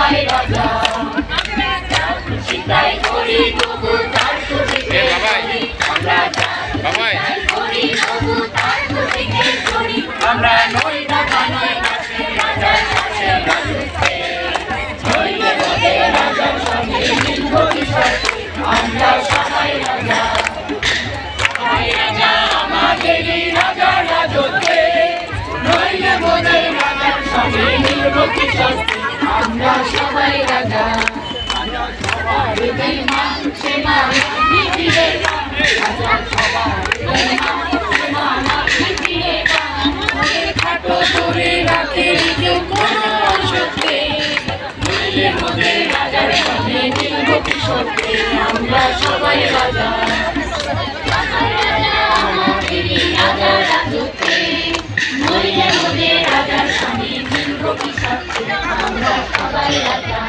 সবাই রাজা চিন্তাই করি তবু তার খুশিতে আমরা করি তবু তার খুশিতে করি আমরা নই রাজা নই দাসের রাজার কাছে রাজত্বে নইলে মোদের রাজার সঙ্গে মিলব কিসব আমরা সবাই রাজা সবাই রাজা আমাদেরই রাজা রাজত্বে নইলে মোদের রাজার সঙ্গে মিলব কিসব আমরা সবাই রাজা সবাই মান সে মান ফিরে রাজা সবাই মান ফিরে খাটো করে রাখে কেউ কোনো অসত্যে নইলে মোদের রাজার সঙ্গে মিলব কিসব আমরা সবাই রাজা আমাদেরই রাজা রাজত্বে নইলে মোদের রাজার সঙ্গে মিলব কিসব আমরা সবাই রাজা